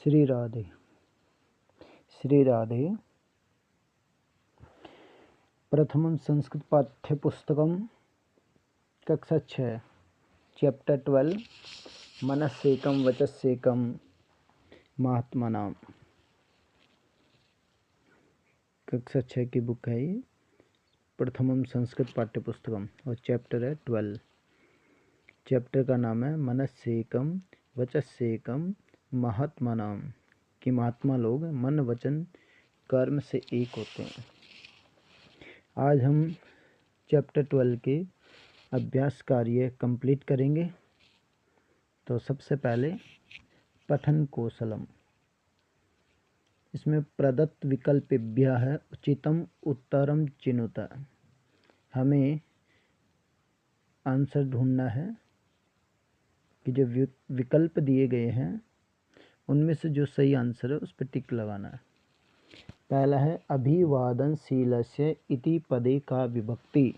श्री राधे श्री राधे। प्रथमं संस्कृत पाठ्यपुस्तकं कक्षा 6 चैप्टर 12 मनस्सेकं वचस्सेकं महात्मनाम। कक्षा 6 की बुक है ये, प्रथमम संस्कृत पाठ्यपुस्तकम, और चैप्टर है 12। चैप्टर का नाम है मनस्सेकं वचस्सेकं महात्मनाम, कि महात्मा लोग मन वचन कर्म से एक होते हैं। आज हम चैप्टर 12 के अभ्यास कार्य कंप्लीट करेंगे। तो सबसे पहले पठन कौशलम, इसमें प्रदत्त विकल्पेभ्यः है उचितम उत्तरम चिनुत। हमें आंसर ढूंढना है कि जो विकल्प दिए गए हैं उनमें से जो सही आंसर है उस पर टिक लगाना है। पहला है अभिवादनशीलस्य इति पदे का विभक्ति।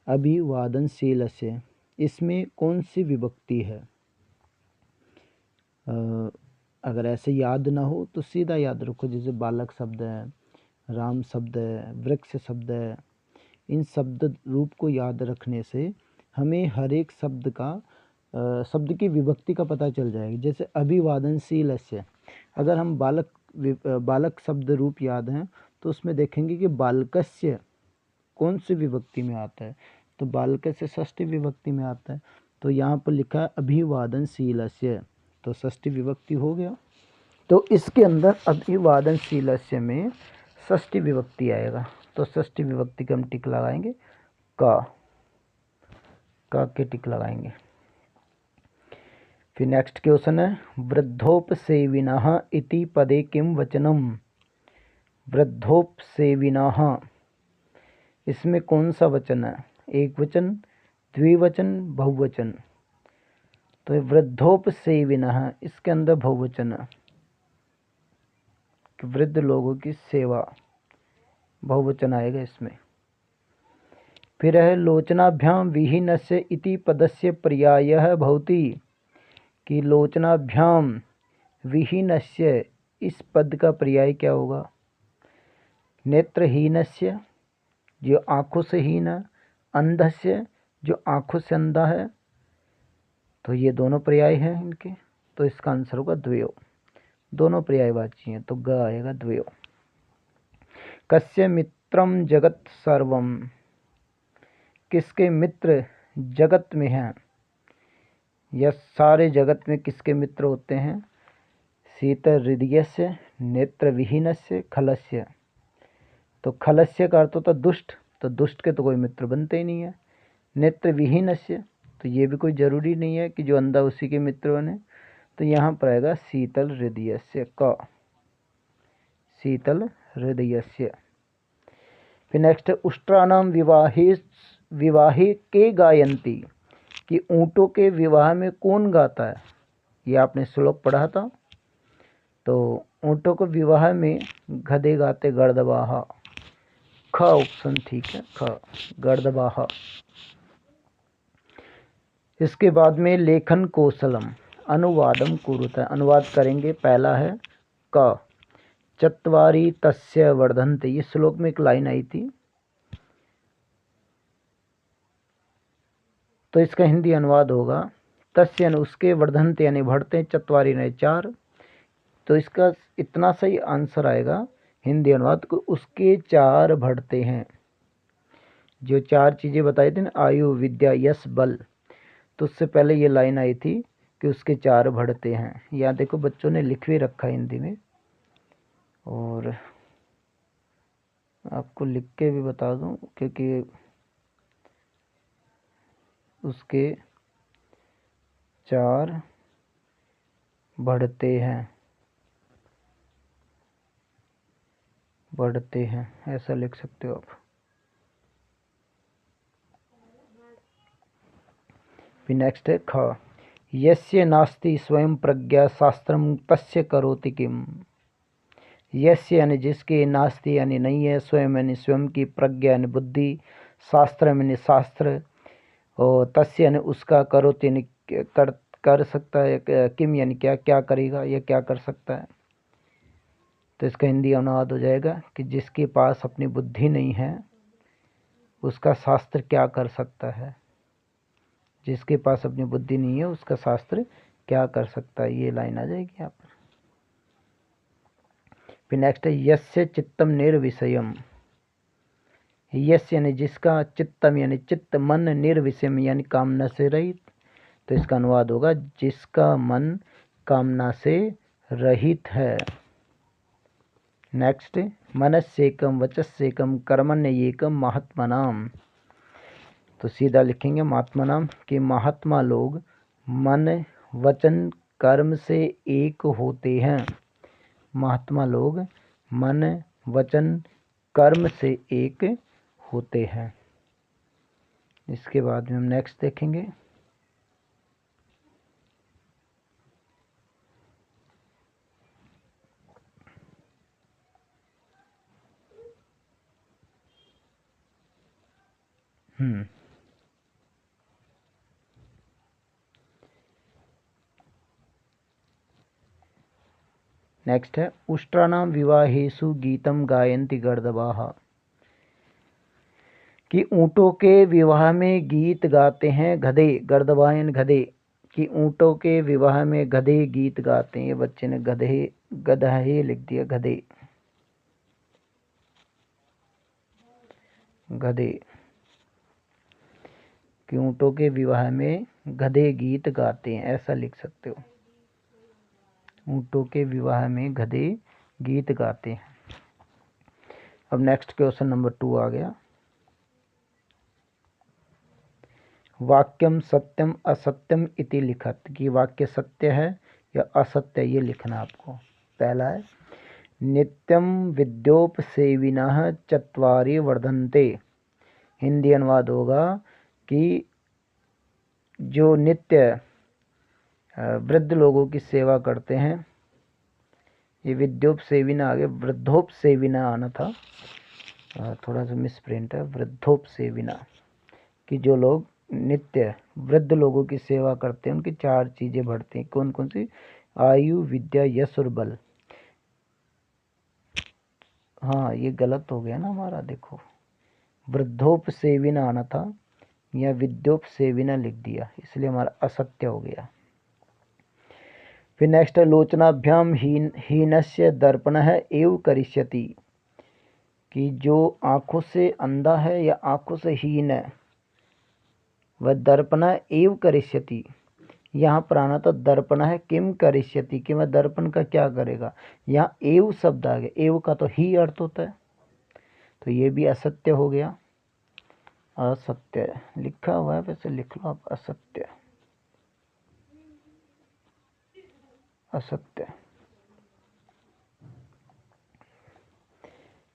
अभिवादनशीलस्य, इसमें कौन सी विभक्ति है? अगर ऐसे याद ना हो तो सीधा याद रखो, जैसे बालक शब्द है, राम शब्द है, वृक्ष शब्द है। इन शब्द रूप को याद रखने से हमें हर एक शब्द का शब्द की विभक्ति का पता चल जाएगा। जैसे अभिवादनशीलस्य, अगर हम बालक शब्द रूप याद हैं तो उसमें देखेंगे कि बालकस्य कौन सी विभक्ति में आता है, तो बालकस्य षष्ठी विभक्ति में आता है। तो यहाँ पर लिखा है अभिवादनशीलस्य, तो षष्ठी विभक्ति हो गया। तो इसके अंदर अभिवादनशीलस्य में षष्ठी विभक्ति आएगा, तो षष्ठी विभक्ति का हम टिक लगाएंगे का के टिक लगाएंगे। फिर नेक्स्ट क्वेश्चन है वृद्धोपसेविनः इति पदे किम वचनम। वृद्धोपसेविनः, इसमें कौन सा वचन है? एक वचन, द्विवचन, बहुवचन? तो वृद्धोपसेविनः, इसके अंदर बहुवचन है कि वृद्ध लोगों की सेवा, बहुवचन आएगा इसमें। फिर है लोचनाभ्याम विहीनस्य इति पदस्य पर्यायः भवति, कि लोचनाभ्याम विहीनस्य, इस पद का पर्याय क्या होगा? नेत्रहीनस्य, जो आँखों से हीन है, अंधस्य, जो आँखों से अंधा है। तो ये दोनों पर्याय हैं इनके, तो इसका आंसर होगा द्वयो। दोनों पर्यायवाची हैं तो ग आएगा द्वयो। कस्य मित्रम जगत सर्वम, किसके मित्र जगत में हैं, या सारे जगत में किसके मित्र होते हैं? शीतल हृदयस्य, नेत्र विहीनस्य, खलस्य। तो खलस्य का अर्थ होता दुष्ट, तो दुष्ट के तो कोई मित्र बनते ही नहीं है। नेत्र विहीनस्य, तो ये भी कोई जरूरी नहीं है कि जो अंधा उसी के मित्र बने। तो यहाँ पर आएगा शीतल हृदयस्य का, शीतल हृदयस्य। फिर नेक्स्ट है उष्ट्राणाम विवाहे के गायंती, कि ऊँटों के विवाह में कौन गाता है? ये आपने श्लोक पढ़ा था। तो ऊँटों को विवाह में गधे गाते गर्दबाहा। ख ऑप्शन ठीक है, ख गर्दबाहा। इसके बाद में लेखन कौशलम अनुवादम कुरुत, अनुवाद करेंगे। पहला है क चत्वारि तस्य वर्धन्ते, ये श्लोक में एक लाइन आई थी, तो इसका हिंदी अनुवाद होगा तस्य यानी उसके, वर्धन्ते यानी बढ़ते, चत्वारि यानी 4। तो इसका इतना सही आंसर आएगा हिंदी अनुवाद को, उसके 4 बढ़ते हैं। जो 4 चीज़ें बताई थी ना, आयु, विद्या, यश, बल, तो उससे पहले ये लाइन आई थी कि उसके 4 बढ़ते हैं। यहाँ देखो बच्चों ने लिख भी रखा है हिंदी में, और आपको लिख के भी बता दूं क्योंकि उसके 4 बढ़ते हैं, बढ़ते हैं, ऐसा लिख सकते हो आप। फिर नेक्स्ट है ख यस्य नास्ति स्वयं प्रज्ञा शास्त्रम तस्य करोति किम। यस्य यानी जिसके, नास्ति यानी नहीं है, स्वयं यानी स्वयं की, प्रज्ञा यानी बुद्धि, शास्त्र यानी शास्त्र, और तस्य यानी उसका, करोति यानी कर सकता है, किम यानी क्या, क्या करेगा या क्या कर सकता है। तो इसका हिंदी अनुवाद हो जाएगा कि जिसके पास अपनी बुद्धि नहीं है उसका शास्त्र क्या कर सकता है। जिसके पास अपनी बुद्धि नहीं है उसका शास्त्र क्या कर सकता है, ये लाइन आ जाएगी यहाँ पर। फिर नेक्स्ट है यस्य चित्तम निर्विषयम। यस्य यानी जिसका, चित्तम यानी चित्त, मन, निर्विषयम यानी कामना से रहित। तो इसका अनुवाद होगा जिसका मन कामना से रहित है। नेक्स्ट मनस्येकम वचस्येकम कर्मण्येकम महात्मनाम। तो सीधा लिखेंगे महात्मनाम कि महात्मा लोग मन वचन कर्म से एक होते हैं। महात्मा लोग मन वचन कर्म से एक होते हैं। इसके बाद में हम नेक्स्ट देखेंगे। नेक्स्ट है उष्ट्राणाम विवाहेषु गीतम गायन्ति गर्दभाः। कि ऊँटों के विवाह में गीत गाते हैं गधे। गर्दभायन गधे, कि ऊँटों के विवाह में गधे गीत गाते हैं। ये बच्चे ने गधे गधे लिख दिया, गधे गधे। कि ऊँटों के विवाह में गधे गीत गाते हैं, ऐसा लिख सकते हो। ऊँटों के विवाह में गधे गीत गाते हैं। अब नेक्स्ट क्वेश्चन नंबर 2 आ गया। वाक्यम सत्यम असत्यम इति लिखत। कि वाक्य सत्य है या असत्य, ये लिखना आपको। पहला है नित्यम विद्योपसेविनः चत्वारि वर्धन्ते। हिंदी अनुवाद होगा कि जो नित्य वृद्ध लोगों की सेवा करते हैं। ये विद्योपसेविना आगे वृद्धोपसेविना आना था, थोड़ा सा मिसप्रिंट है। वृद्धोपसेविना, कि जो लोग नित्य वृद्ध लोगों की सेवा करते हैं उनकी 4 चीज़ें बढ़ती हैं। कौन कौन सी? आयु, विद्या, यश और बल। हाँ ये गलत हो गया ना हमारा, देखो वृद्धोपसेविना आना था या विद्योपसेविना लिख दिया, इसलिए हमारा असत्य हो गया। फिर नेक्स्ट है लोचनाभ्याम हीनस्य दर्पणः एव करिष्यति। कि जो आंखों से अंधा है या आंखों से हीन है वह दर्पण एव करिष्यति। यहाँ पर आना तो दर्पण है किम करिष्यति, कि वह दर्पण का क्या करेगा। यहाँ एव शब्द आ गया, एव का तो ही अर्थ होता है, तो ये भी असत्य हो गया। असत्य लिखा हुआ है, वैसे लिख लो आप असत्य, असत्य।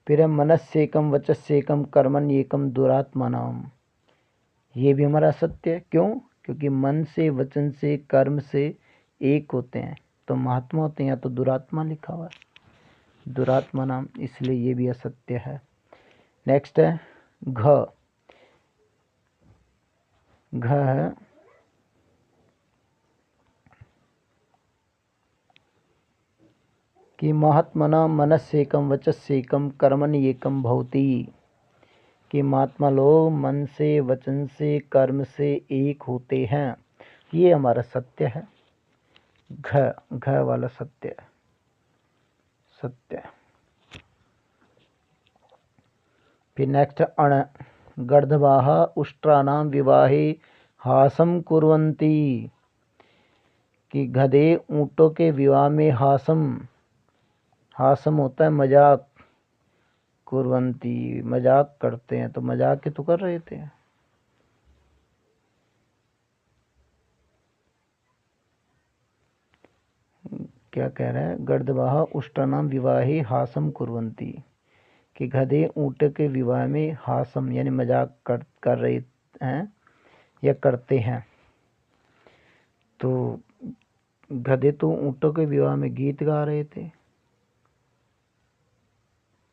फिर है मनस्येकम वचस्येकम कर्मण्येकम दुरात्मानाम। ये भी हमारा असत्य है। क्यों? क्योंकि मन से वचन से कर्म से एक होते हैं, तो महात्मा होते हैं, या तो दुरात्मा लिखा हुआ है, दुरात्मा नाम, इसलिए ये भी असत्य है। नेक्स्ट है घ। घ है कि महात्मना मनस्येकम वचस्येकम कर्मण्येकम भवति। कि महात्मा लोग मन से वचन से कर्म से एक होते हैं, ये हमारा सत्य है। घ वाला सत्य, सत्य। फिर नेक्स्ट अण। गर्दभाः उष्ट्राणाम विवाहे हासम कुर्वन्ति। कि गधे ऊँटों के विवाह में हासम, हासम होता है मजाक, कुर्वन्ति मजाक करते हैं, तो मजाक ही तो कर रहे थे। क्या कह रहा है? गर्दभाः उष्ट्राणाम विवाहे हासम कुर्वन्ति। कि गधे ऊँट के विवाह में हासम यानी मजाक कर रहे हैं या करते हैं। तो गधे तो ऊँटों के विवाह में गीत गा रहे थे,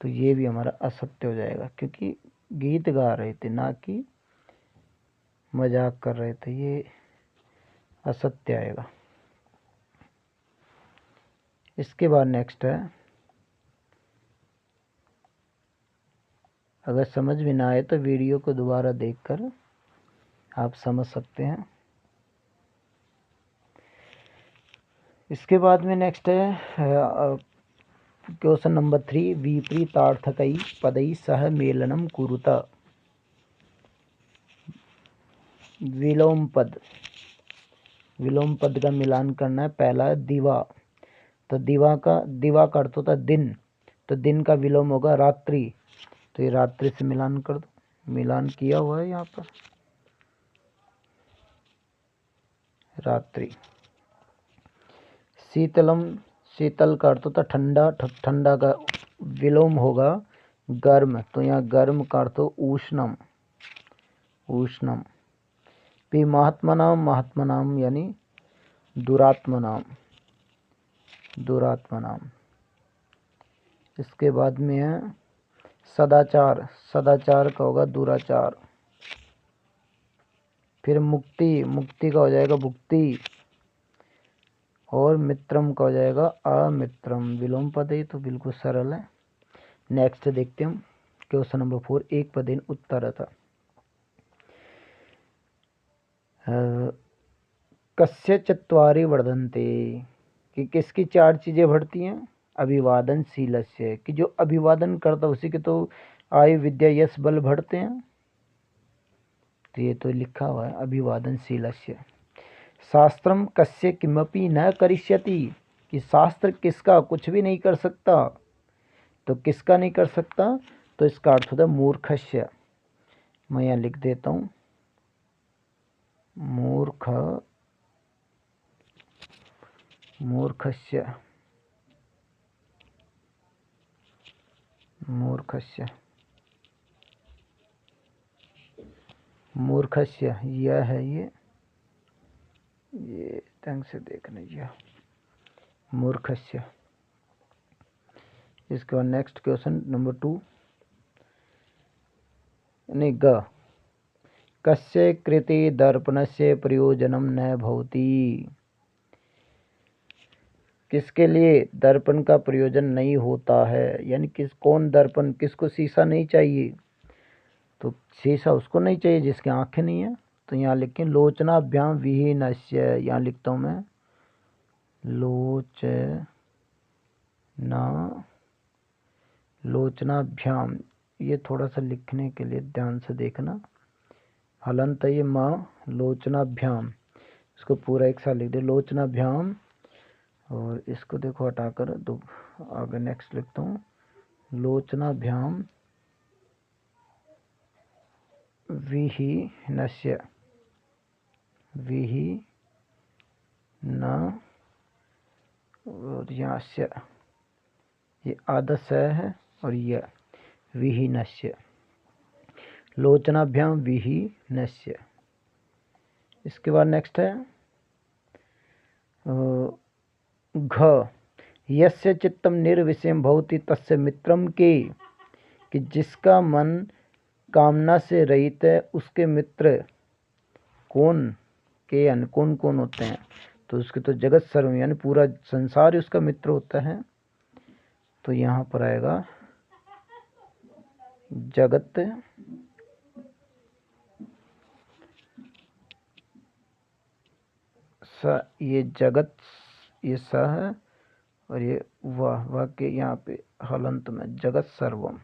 तो ये भी हमारा असत्य हो जाएगा, क्योंकि गीत गा रहे थे ना कि मजाक कर रहे थे, ये असत्य आएगा। इसके बाद नेक्स्ट है, अगर समझ में ना आए तो वीडियो को दोबारा देखकर आप समझ सकते हैं। इसके बाद में नेक्स्ट है क्वेश्चन नंबर 3, विपरीतार्थकई पदई सह मेलनम कुरुत। विलोम पद, विलोम पद का मिलान करना है। पहला है दिवा, तो दिवा का अर्थ होता है दिन, तो दिन का विलोम होगा रात्रि, तो ये रात्रि से मिलान कर दो। मिलान किया हुआ है यहाँ पर, रात्रि। शीतलम, शीतल का अर्थ होता है ठंडा, ठंडा का विलोम होगा गर्म, तो यहाँ गर्म का अर्थ हो उष्णम, उष्णम। पी महात्मनाम, महात्मनाम यानी दुरात्मनाम, दुरात्मनाम। इसके बाद में है सदाचार, सदाचार का होगा दुराचार। फिर मुक्ति, मुक्ति का हो जाएगा भुक्ति, और मित्रम का हो जाएगा अमित्रम। विलोम पद है तो बिल्कुल सरल है। नेक्स्ट देखते हैं हम क्वेश्चन नंबर 4, एक पदेन उत्तर था। कस्य चत्वारि वर्धन्ते, कि किसकी 4 चीजें बढ़ती हैं। अभिवादनशीलस्य, कि जो अभिवादन करता उसी के तो आयु विद्या यश बल बढ़ते हैं, तो ये तो लिखा हुआ है अभिवादनशीलस्य। शास्त्रम कस्य किमपि न करिष्यति, कि शास्त्र किसका कुछ भी नहीं कर सकता, तो किसका नहीं कर सकता, तो इसका अर्थ होता है मूर्खस्य। मैं यहाँ लिख देता हूँ मूर्ख, मूर्खस्य, मूर्खस्य, मूर्खस्य यह है, ये ढंग से देखना, यह मूर्खस्य। इसके बाद नेक्स्ट क्वेश्चन नंबर 2, नहीं ग, कस्य कृते दर्पणस्य प्रयोजनम न भवति, किसके लिए दर्पण का प्रयोजन नहीं होता है, यानी कौन दर्पण, किसको शीशा नहीं चाहिए, तो शीशा उसको नहीं चाहिए जिसकी आंखें नहीं है। तो यहाँ लिखें लोचनाभ्याम विहीनस्य, यहाँ लिखता हूँ मैं लोचनाभ्याम, ये थोड़ा सा लिखने के लिए ध्यान से देखना। हलंत ये माँ लोचनाभ्याम, इसको पूरा एक साथ लिख दे लोचनाभ्याम, और इसको देखो हटाकर दो, आगे नेक्स्ट लिखता हूँ लोचनाभ्याम विहीनस्य, विहीन, और यहाँ से ये आदस्य है, और यह विहीनस्य, लोचनाभ्याम विहीनस्य। इसके बाद नेक्स्ट है घ, यस्य चित्तम निर्विषयम भवति तस्य मित्रम के, कि जिसका मन कामना से रहित है उसके मित्र कौन के, यानी कौन कौन होते हैं, तो उसके तो जगत सर्व यानी पूरा संसार ही उसका मित्र होता है। तो यहाँ पर आएगा जगत, ये जगत, ये स है, और ये वाह के यहाँ पे हलंत में जगत सर्वम।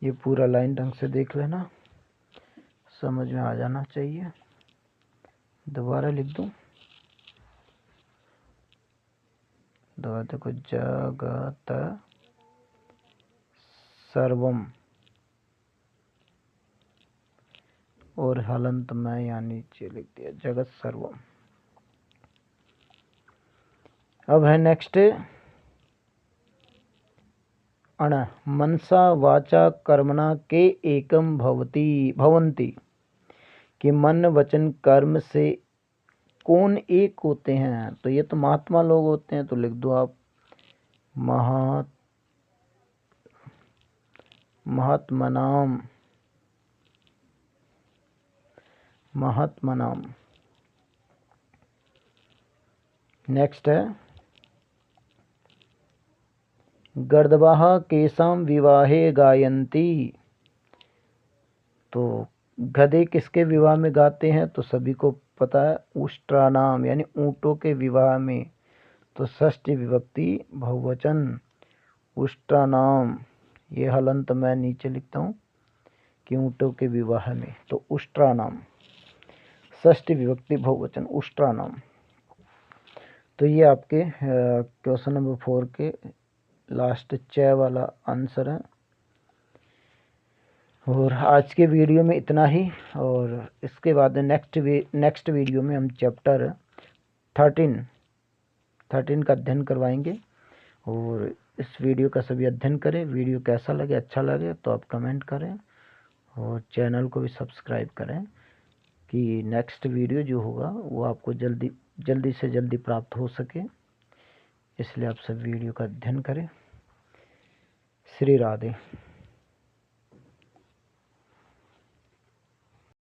ये पूरा लाइन ढंग से देख लेना, समझ में आ जाना चाहिए। दोबारा लिख दूं, दोबारा देखो जगत सर्वम, और हलंत में यहाँ नीचे लिख दिया जगत सर्वम। अब है नेक्स्ट अण, मनसा वाचा कर्मणा के एकम भवंती, कि मन वचन कर्म से कौन एक होते हैं, तो ये तो महात्मा लोग होते हैं, तो लिख दो आप महात्मनाम, नेक्स्ट है गर्दभः केशं विवाहे गायन्ति। तो गधे किसके विवाह में गाते हैं? तो सभी को पता है, उष्ट्रानाम यानी ऊँटों के विवाह में। तो षष्ठी विभक्ति बहुवचन उष्ट्रानाम। ये हलंत मैं नीचे लिखता हूँ कि ऊँटों के विवाह में। तो उष्ट्रानाम षष्ठी विभक्ति बहुवचन उष्ट्रानाम। तो ये आपके क्वेश्चन नंबर 4 के लास्ट च वाला आंसर है। और आज के वीडियो में इतना ही, और इसके बाद नेक्स्ट वीडियो में हम चैप्टर 13 का अध्ययन करवाएंगे। और इस वीडियो का सभी अध्ययन करें। वीडियो कैसा लगे, अच्छा लगे तो आप कमेंट करें और चैनल को भी सब्सक्राइब करें कि नेक्स्ट वीडियो जो होगा वो आपको जल्दी से जल्दी प्राप्त हो सके। इसलिए आप सब वीडियो का अध्ययन करें। श्री राधे।